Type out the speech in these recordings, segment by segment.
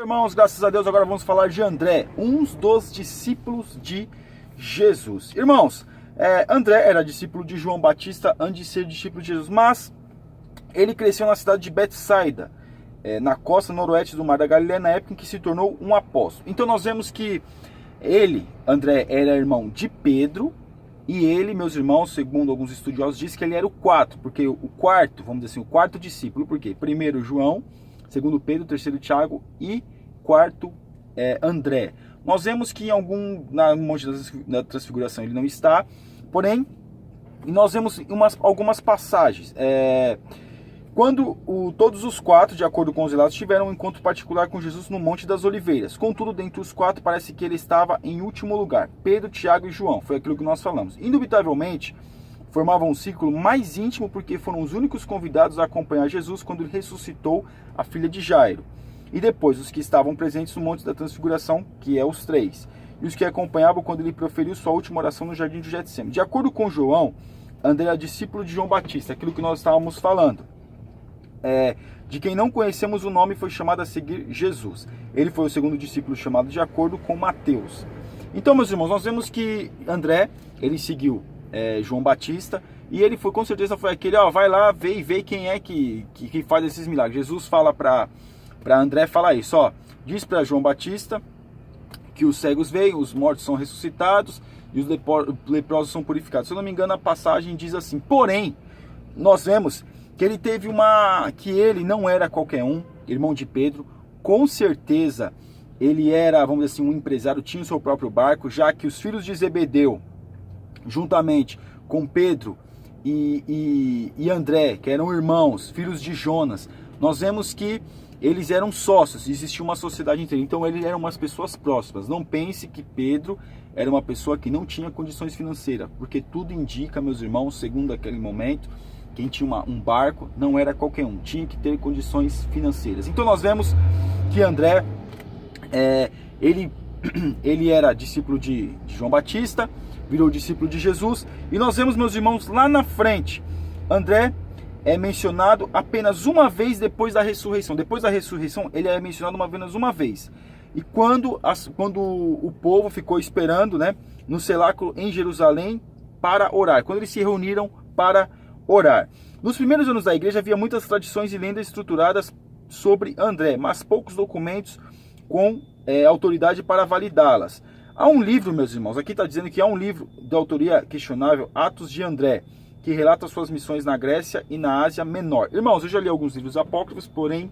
Irmãos, graças a Deus, agora vamos falar de André, um dos discípulos de Jesus. Irmãos, André era discípulo de João Batista antes de ser discípulo de Jesus, mas ele cresceu na cidade de Betsaida, na costa noroeste do Mar da Galileia, na época em que se tornou um apóstolo. Então nós vemos que ele, André, era irmão de Pedro, e ele, meus irmãos, segundo alguns estudiosos, diz que ele era o quarto, vamos dizer assim, o quarto discípulo. Por quê? Primeiro João, segundo Pedro, terceiro Tiago e quarto André. Nós vemos que na Monte da Transfiguração ele não está, porém, nós vemos algumas passagens. Quando todos os quatro, de acordo com os relatos, tiveram um encontro particular com Jesus no Monte das Oliveiras. Contudo, dentre os quatro, parece que ele estava em último lugar. Pedro, Tiago e João, foi aquilo que nós falamos. Indubitavelmente, formavam um círculo mais íntimo porque foram os únicos convidados a acompanhar Jesus quando ele ressuscitou a filha de Jairo. E depois, os que estavam presentes no Monte da Transfiguração, que é os três. E os que acompanhavam quando ele proferiu sua última oração no Jardim de Getsemane. De acordo com João, André era discípulo de João Batista, aquilo que nós estávamos falando. De quem não conhecemos o nome, foi chamado a seguir Jesus. Ele foi o segundo discípulo chamado de acordo com Mateus. Então, meus irmãos, nós vemos que André, ele seguiu João Batista, e ele com certeza foi aquele, vai lá, vê quem é que faz esses milagres. Jesus fala para André, fala isso, diz para João Batista que os cegos veem, os mortos são ressuscitados e os leprosos são purificados. Se eu não me engano, a passagem diz assim, porém, nós vemos que ele não era qualquer um, irmão de Pedro, com certeza ele era, vamos dizer assim, um empresário, tinha o seu próprio barco, já que os filhos de Zebedeu, juntamente com Pedro e André, que eram irmãos, filhos de Jonas, nós vemos que eles eram sócios, existia uma sociedade inteira, então eles eram umas pessoas próximas. Não pense que Pedro era uma pessoa que não tinha condições financeiras, porque tudo indica, meus irmãos, segundo aquele momento, quem tinha um barco não era qualquer um, tinha que ter condições financeiras. Então nós vemos que André, ele era discípulo de João Batista, virou discípulo de Jesus, e nós vemos, meus irmãos, lá na frente, André é mencionado apenas uma vez depois da ressurreição. Depois da ressurreição, ele é mencionado apenas uma vez. E quando o povo ficou esperando, no cenáculo em Jerusalém para orar, quando eles se reuniram para orar. Nos primeiros anos da igreja havia muitas tradições e lendas estruturadas sobre André, mas poucos documentos com autoridade para validá-las. Há um livro, meus irmãos, aqui está dizendo que há um livro de autoria questionável, Atos de André, que relata suas missões na Grécia e na Ásia Menor. Irmãos, eu já li alguns livros apócrifos, porém,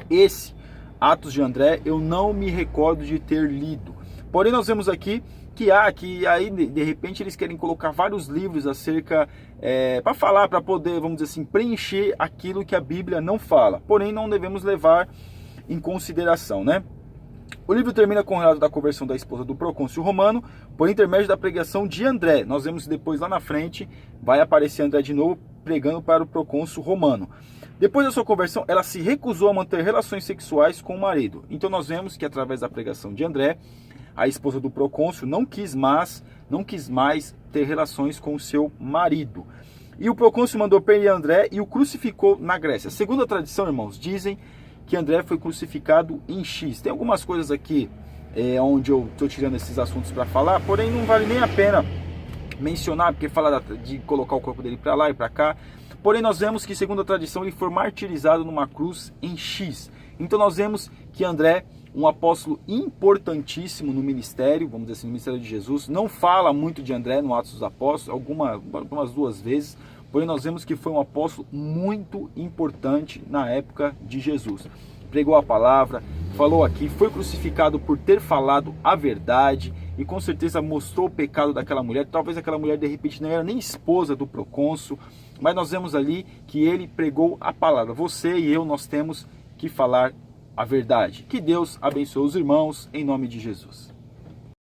esse Atos de André eu não me recordo de ter lido. Porém, nós vemos aqui que aí de repente eles querem colocar vários livros acerca, para falar, para poder, vamos dizer assim, preencher aquilo que a Bíblia não fala. Porém, não devemos levar em consideração, O livro termina com o relato da conversão da esposa do procônsul romano, por intermédio da pregação de André. Nós vemos que depois, lá na frente, vai aparecer André de novo, pregando para o procônsul romano. Depois da sua conversão, ela se recusou a manter relações sexuais com o marido. Então nós vemos que através da pregação de André, a esposa do procônsul não quis mais ter relações com o seu marido. E o procônsul mandou prender André e o crucificou na Grécia. Segundo a tradição, irmãos, dizem que André foi crucificado em X. Tem algumas coisas aqui onde eu estou tirando esses assuntos para falar, porém não vale nem a pena mencionar, porque falar de colocar o corpo dele para lá e para cá. Porém nós vemos que, segundo a tradição, ele foi martirizado numa cruz em X. Então nós vemos que André, um apóstolo importantíssimo no ministério, vamos dizer assim, no ministério de Jesus, não fala muito de André no Atos dos Apóstolos, algumas duas vezes, porém nós vemos que foi um apóstolo muito importante na época de Jesus. Pregou a palavra, falou aqui, foi crucificado por ter falado a verdade e com certeza mostrou o pecado daquela mulher. Talvez aquela mulher de repente não era nem esposa do procônsul, mas nós vemos ali que ele pregou a palavra. Você e eu, nós temos que falar a verdade. Que Deus abençoe os irmãos em nome de Jesus.